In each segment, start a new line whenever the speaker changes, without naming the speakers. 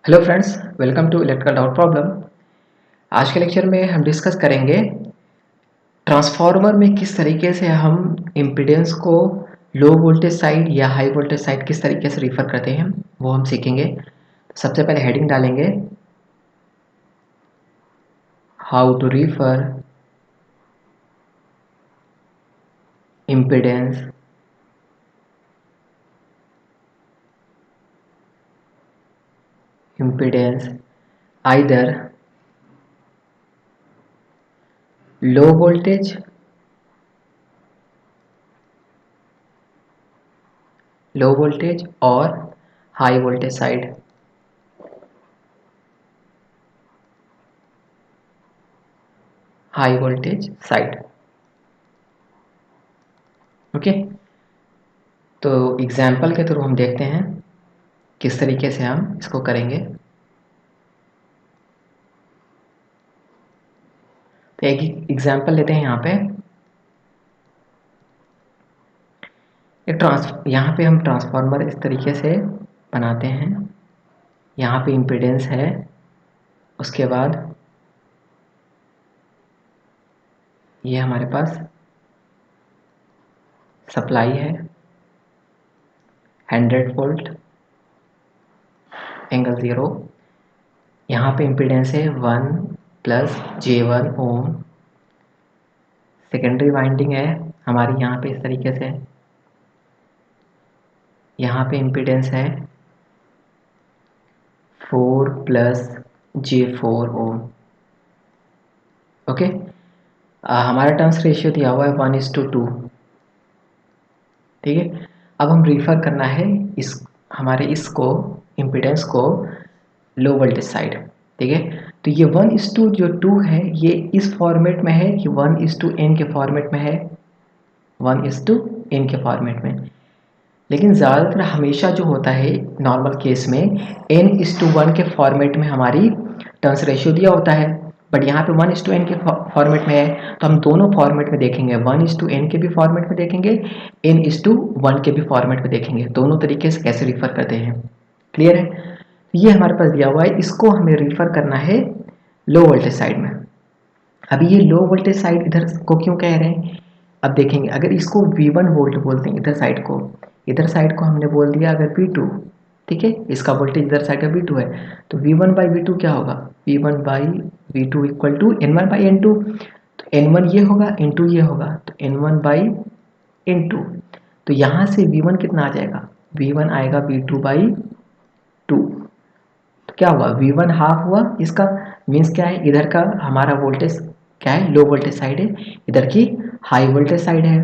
Hello friends, welcome to electrical doubt problem. आज के lecture में हम डिस्कस करेंगे ट्रांसफार्मर में किस तरीके से हम इम्पीडेंस को लो वोल्टेज साइड या हाई वोल्टेज साइड किस तरीके से रिफ़र करते हैं वो हम सीखेंगे। सबसे पहले हेडिंग डालेंगे how to refer impedance either low voltage और हाई वोल्टेज साइड। ओके, तो एग्जाम्पल के थ्रू हम देखते हैं किस तरीके से हम इसको करेंगे। तो एक एग्जाम्पल लेते हैं यहाँ पे। यहाँ पे हम ट्रांसफार्मर इस तरीके से बनाते हैं। यहाँ पे इम्पीडेंस है, उसके बाद ये हमारे पास सप्लाई है 100 वोल्ट एंगल 0। यहाँ पे इम्पीडेंस है 1 प्लस J1 ओम। सेकेंडरी वाइंडिंग है हमारी यहाँ पे इस तरीके से। यहाँ पे इम्पीडेंस है 4 प्लस J4 ओम। ओके, हमारा टर्न्स रेशियो दिया हुआ है 1:2। ठीक है, अब हम रिफ़र करना है इस हमारे इसको इम्पीडेंस को लो वोल्टेज साइड। ठीक है, तो ये 1:2 जो 2 है ये इस फॉर्मेट में है कि 1:n के फॉर्मेट में है, 1:n के फॉर्मेट में। लेकिन ज़्यादातर हमेशा जो होता है नॉर्मल केस में n:1 के फॉर्मेट में हमारी टर्न्स रेशियो दिया होता है, बट यहाँ पे 1:n के फॉर्मेट में है। तो हम दोनों फॉर्मेट में देखेंगे, 1:n के भी फॉर्मेट में देखेंगे, n:1 के भी फॉर्मेट में देखेंगे, दोनों तरीके से कैसे रिफ़र करते हैं। क्लियर है? ये हमारे पास दिया हुआ है, इसको हमें रिफ़र करना है लो वोल्टेज साइड में। अभी ये लो वोल्टेज साइड इधर को क्यों कह रहे हैं, अब देखेंगे। अगर इसको V1 वोल्ट बोलते हैं इधर साइड को हमने बोल दिया अगर V2। ठीक है, इसका वोल्टेज इधर साइड का V2 है, तो V1/V2 क्या होगा, V1/V2 इक्वल टू N1/N2। तो N1 ये होगा, N2 ये होगा, तो N1/N2। तो यहाँ से V1 कितना आ जाएगा, V1 आएगा V2/2। तो क्या हुआ, V1 हाफ हुआ इसका। मीन्स क्या है, इधर का हमारा वोल्टेज क्या है, लो वोल्टेज साइड है, इधर की हाई वोल्टेज साइड है।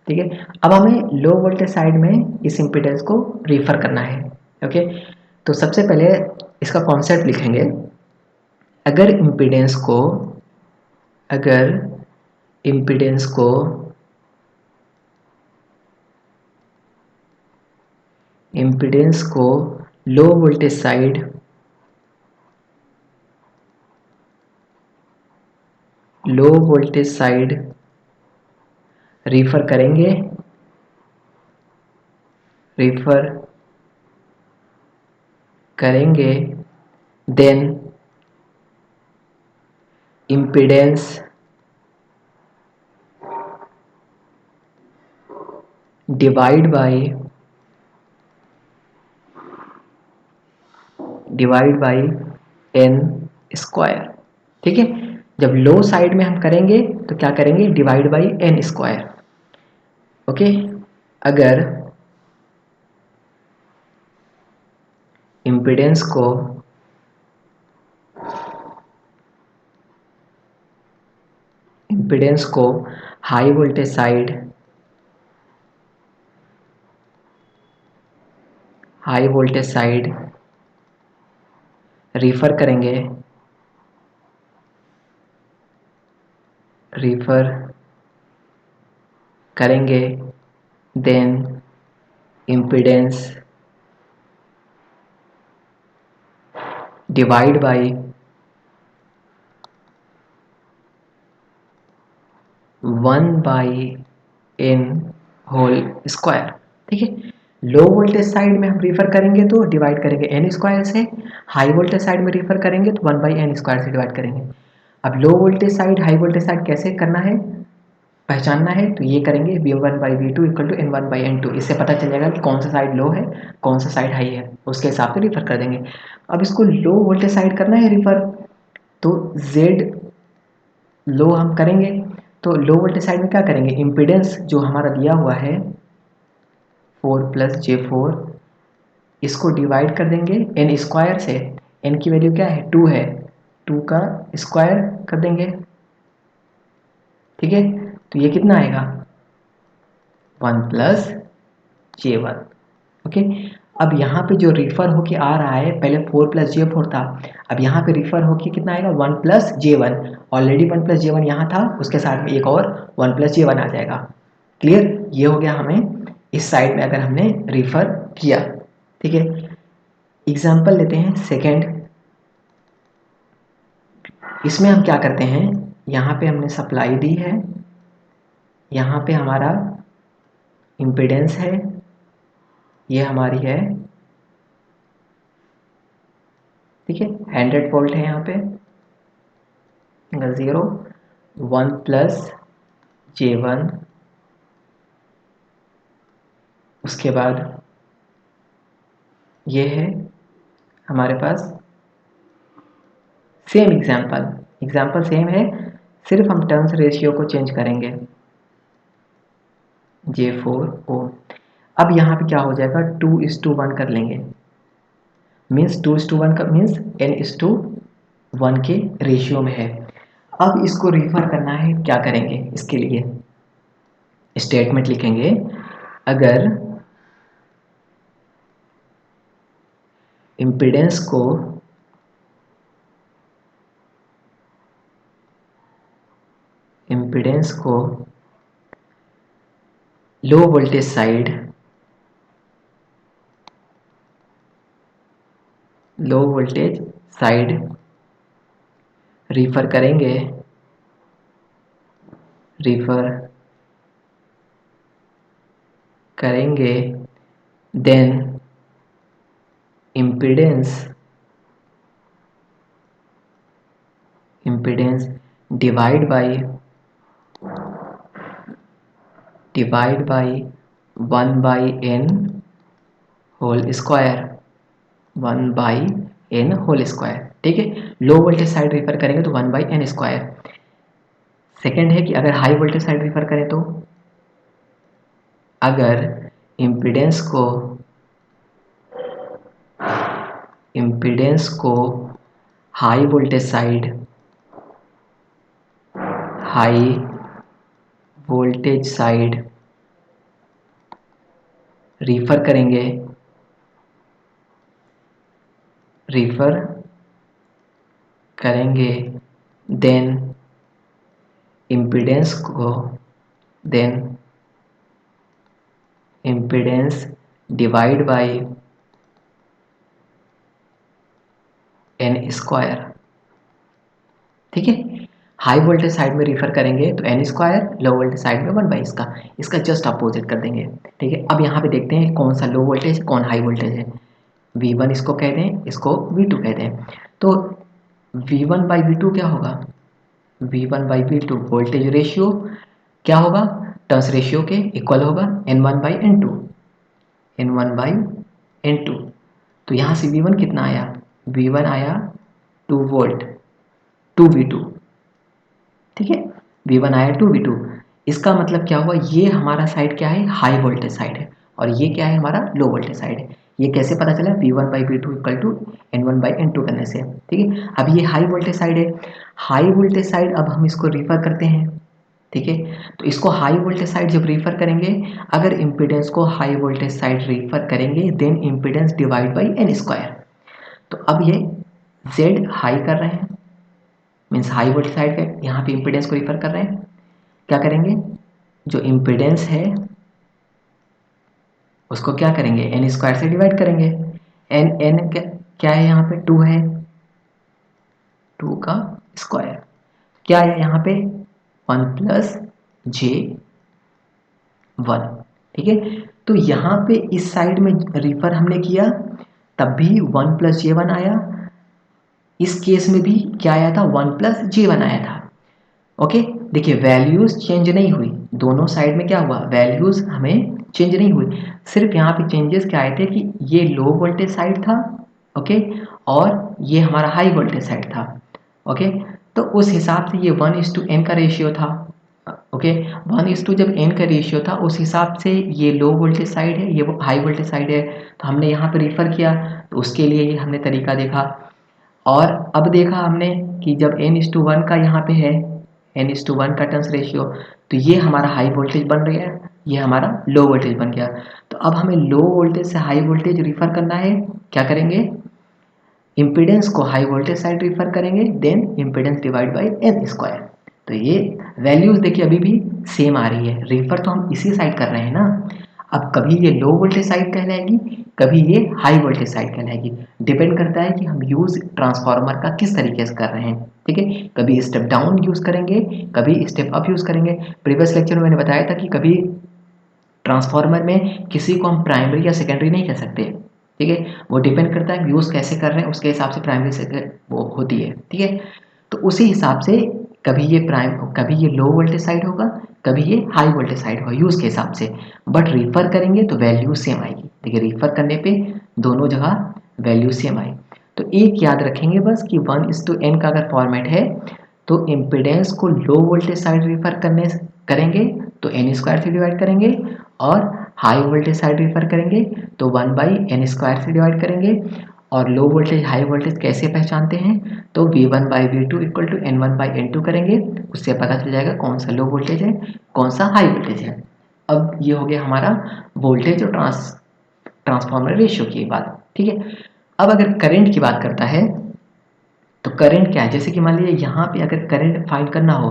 ठीक है, अब हमें लो वोल्टेज साइड में इस इम्पीडेंस को रिफ़र करना है। ओके, तो सबसे पहले इसका कॉन्सेप्ट लिखेंगे। अगर इम्पीडेंस को लो वोल्टेज साइड रिफ़र करेंगे then impedance divide by n square. ठीक है, जब लो साइड में हम करेंगे तो क्या करेंगे, divide by n square. Okay, अगर इम्पीडेंस को हाई वोल्टेज साइड रिफ़र करेंगे then impedance divide by 1/n whole square. ठीक है, लो वोल्टेज साइड में हम रिफर करेंगे तो डिवाइड करेंगे एन स्क्वायर से, हाई वोल्टेज साइड में रिफर करेंगे तो 1/n स्क्वायर से डिवाइड करेंगे। अब लो voltage side high voltage side कैसे करना है, पहचानना है, तो ये करेंगे V1/V2 इक्वल टू N1/N2। इससे पता चल जाएगा कि कौन सा साइड लो है कौन सा साइड हाई है, उसके हिसाब से रिफर कर देंगे। अब इसको लो वोल्टेज साइड करना है रिफर, तो Z लो हम करेंगे, तो लो वोल्टेज साइड में क्या करेंगे, इम्पिडेंस जो हमारा दिया हुआ है 4 + j4, इसको डिवाइड कर देंगे एन स्क्वायर से। एन की वैल्यू क्या है 2 है, 2 का स्क्वायर कर देंगे, ठीक है। तो ये कितना आएगा 1 + j1, ओके। अब यहाँ पे जो रिफर होके आ रहा है, पहले 4 + j4 था, अब यहाँ पे रिफर होके कितना आएगा 1 + j1। ऑलरेडी 1 + j1 यहाँ था, उसके साथ में एक और 1 + j1 आ जाएगा। क्लियर, ये हो गया हमें इस साइड में अगर हमने रिफर किया, ठीक है। एग्जाम्पल लेते हैं सेकेंड। इसमें हम क्या करते हैं, यहाँ पे हमने सप्लाई दी है, यहाँ पे हमारा इम्पिडेंस है, ये हमारी है, ठीक है, 100 वोल्ट है यहाँ पे, 0 1 + j1, उसके बाद ये है हमारे पास सेम एग्जाम्पल सेम है, सिर्फ हम टर्न्स रेशियो को चेंज करेंगे, J4 ओम। अब यहाँ पे क्या हो जाएगा 2:1 कर लेंगे, मीन्स 2:1 का मीन्स n:1 के रेशियो में है। अब इसको रिफर करना है, क्या करेंगे, इसके लिए स्टेटमेंट लिखेंगे, अगर इम्पिडेंस को लो वोल्टेज साइड रिफर करेंगे then impedance divide by 1/n whole square, 1/n whole square, ठीक है। लो वोल्टेज साइड रिफर करेंगे तो 1/n स्क्वायर। सेकेंड है कि अगर हाई वोल्टेज साइड रिफर करें तो अगर इम्पिडेंस को हाई वोल्टेज साइड रिफर करेंगे then impedance divide by n square, ठीक है। हाई वोल्टेज साइड में रिफर करेंगे तो n square, low voltage side में 1 बाई इसका जस्ट अपोजिट कर देंगे, ठीक है। अब यहाँ पे देखते हैं कौन सा लो वोल्टेज कौन हाई वोल्टेज है। V1 इसको कहते हैं, इसको V2 कहते हैं। तो V1/V2 क्या होगा, V1/V2 वोल्टेज रेशियो क्या होगा, टर्न्स रेशियो के इक्वल होगा N1/N2। तो यहाँ से V1 कितना आया, V1 आया 2 वोल्ट 2V2, ठीक है। V1 आया 2V2, इसका मतलब क्या हुआ, ये हमारा साइड क्या है हाई वोल्टेज साइड है, और ये क्या है हमारा लो वोल्टेज साइड है। ये कैसे पता चला, V1/V2 इक्वल टू N1/N2 करने से, ठीक है। अब ये हाई वोल्टेज साइड है, हाई वोल्टेज साइड अब हम इसको रिफर करते हैं, ठीक है। तो इसको हाई वोल्टेज साइड जब रिफर करेंगे, अगर इम्पिडेंस को हाई वोल्टेज साइड रिफर करेंगे then impedance divide by n square. तो अब ये Z हाई कर रहे हैं, मीन्स हाई वोल्टेज साइड पे यहाँ पे इम्पिडेंस को रिफर कर रहे हैं, क्या करेंगे, जो इम्पिडेंस है उसको क्या करेंगे n स्क्वायर से डिवाइड करेंगे। n क्या है यहाँ पे 2 है, 2 का स्क्वायर, क्या है यहाँ पे 1 + j1, ठीक है। तो यहाँ पे इस साइड में रिफर हमने किया तब भी 1 + J1 आया, इस केस में भी क्या आया था 1 + J1 आया था। ओके, देखिए वैल्यूज चेंज नहीं हुई, दोनों साइड में क्या हुआ वैल्यूज हमें चेंज नहीं हुई, सिर्फ यहाँ पे चेंजेस क्या आए थे कि ये लो वोल्टेज साइड था, ओके, और ये हमारा हाई वोल्टेज साइड था। ओके, तो उस हिसाब से ये 1:n का रेशियो था। ओके, 1 जब n का रेशियो था उस हिसाब से ये लो वोल्टेज साइड है, ये हाई वोल्टेज साइड है, तो हमने यहाँ पे रिफर किया, तो उसके लिए ही हमने तरीका देखा। और अब देखा हमने कि जब n:1 का यहाँ पे है, n:1 का टर्न्स रेशियो, तो ये हमारा हाई वोल्टेज बन गया, ये हमारा लो वोल्टेज बन गया। तो अब हमें लो वोल्टेज से हाई वोल्टेज रिफर करना है, क्या करेंगे, इम्पीडेंस को हाई वोल्टेज साइड रिफर करेंगे, then impedance divide by n²। तो ये वैल्यूज देखिए अभी भी सेम आ रही है, रिफर तो हम इसी साइड कर रहे हैं ना। अब कभी ये लो वोल्टेज साइड कहलाएगी, कभी ये हाई वोल्टेज साइड कहलाएगी, डिपेंड करता है कि हम यूज ट्रांसफार्मर का किस तरीके से कर रहे हैं। ठीक है, कभी स्टेप डाउन यूज करेंगे, कभी स्टेप अप यूज करेंगे। प्रीवियस लेक्चर में मैंने बताया था कि कभी ट्रांसफार्मर में किसी को हम प्राइमरी या सेकेंडरी नहीं कह सकते। ठीक है, वो डिपेंड करता है यूज़ कैसे कर रहे हैं, उसके हिसाब से प्राइमरी से वो होती है। ठीक है, तो उसी हिसाब से कभी ये लो वोल्टेज साइड होगा, कभी ये हाई वोल्टेज साइड होगा, यूज़ के हिसाब से, बट रिफर करेंगे तो वैल्यू सेम आएगी। देखिए रिफर करने पे दोनों जगह वैल्यू सेम आई। तो एक याद रखेंगे बस कि 1:n का अगर फॉर्मेट है तो इम्पिडेंस को लो वोल्टेज साइड रिफर करेंगे तो n² से डिवाइड करेंगे, और हाई वोल्टेज साइड रिफर करेंगे तो 1/n² से डिवाइड करेंगे। और लो वोल्टेज हाई वोल्टेज कैसे पहचानते हैं, तो V1/V2 = N1/N2 करेंगे, उससे पता चल जाएगा कौन सा लो वोल्टेज है, कौन सा हाई वोल्टेज है। अब ये हो गया हमारा वोल्टेज और ट्रांसफॉर्मर रेशियो की बात। ठीक है, अब अगर करंट की बात करता है तो करंट क्या है, जैसे कि मान लीजिए यहाँ पे अगर करंट फाइंड करना हो,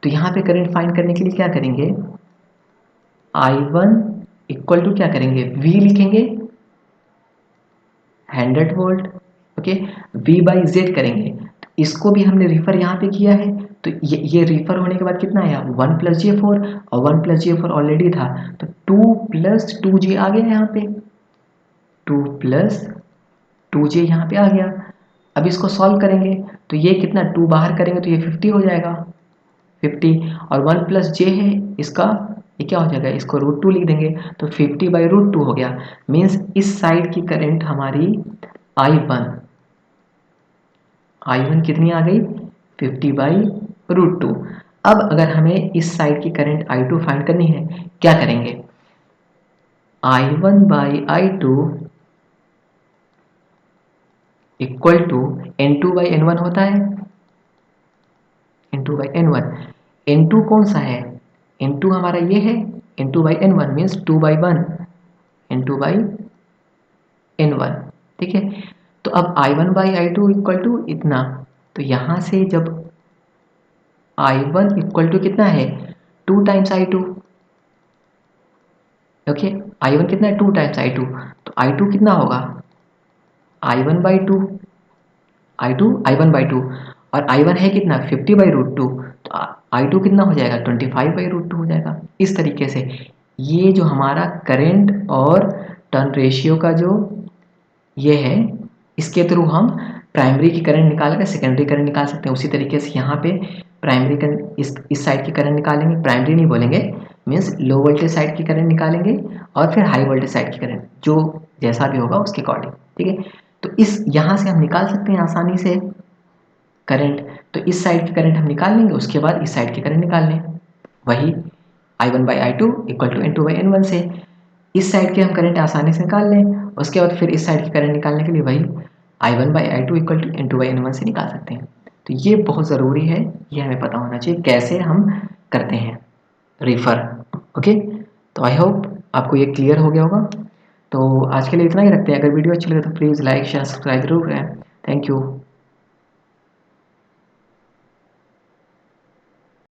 तो यहाँ पे करंट फाइंड करने के लिए क्या करेंगे, I1 = क्या करेंगे, V लिखेंगे 100 वोल्ट, ओके, V/Z करेंगे। तो इसको भी हमने रिफर यहाँ पे किया है, तो ये रिफर होने के बाद कितना आया 1 + J4, और 1 + J4 ऑलरेडी था, तो 2 + 2J आ गया यहाँ पे, 2 + 2J यहाँ पे आ गया। अब इसको सॉल्व करेंगे तो ये कितना 2 बाहर करेंगे तो ये 50 हो जाएगा, 50, और 1 + J है इसका, ये क्या हो जाएगा, इसको √2 लिख देंगे, तो 50/√2 हो गया। मीन्स इस साइड की करंट हमारी I1 कितनी आ गई 50/√2। अब अगर हमें इस साइड की करंट I2 फाइंड करनी है, क्या करेंगे, I1/I2 = N2/N1 होता है, N2/N1, N2 कौन सा है, N2 हमारा ये है, N2/N1 मीन्स 2/1, N2/N1। ठीक है, तो अब I1/I2 = इतना, तो यहाँ से जब I1 = कितना है 2 × I2, ओके, I1 कितना है 2 × I2, तो I2 कितना होगा I1/2, I1/2, और I1 है कितना 50/√2, तो I2 कितना हो जाएगा 25/√2 हो जाएगा। इस तरीके से ये जो हमारा करंट और टर्न रेशियो का जो ये है, इसके थ्रू हम प्राइमरी की करंट निकाल कर सेकेंडरी करंट निकाल सकते हैं। उसी तरीके से यहाँ पे प्राइमरी करंट इस साइड की करंट निकालेंगे, प्राइमरी नहीं बोलेंगे, मीन्स लो वोल्टेज साइड की करंट निकालेंगे, और फिर हाई वोल्टेज साइड की करंट, जो जैसा भी होगा उसके अकॉर्डिंग। ठीक है, तो इस यहाँ से हम निकाल सकते हैं आसानी से करंट, तो इस साइड की करंट हम निकाल लेंगे, उसके बाद इस साइड की करंट निकाल लें, वही I1/I2 = N2/N1 से इस साइड की हम करंट आसानी से निकाल लें, उसके बाद फिर इस साइड की करंट निकालने के लिए वही I1/I2 = N2/N1 से निकाल सकते हैं। तो ये बहुत ज़रूरी है, ये हमें पता होना चाहिए कैसे हम करते हैं रिफ़र। ओके, तो आई होप आपको ये क्लियर हो गया होगा। तो आज के लिए इतना ही रखते हैं, अगर वीडियो अच्छी लगे तो प्लीज़ लाइक शेयर सब्सक्राइब जरूर करें। Thank you.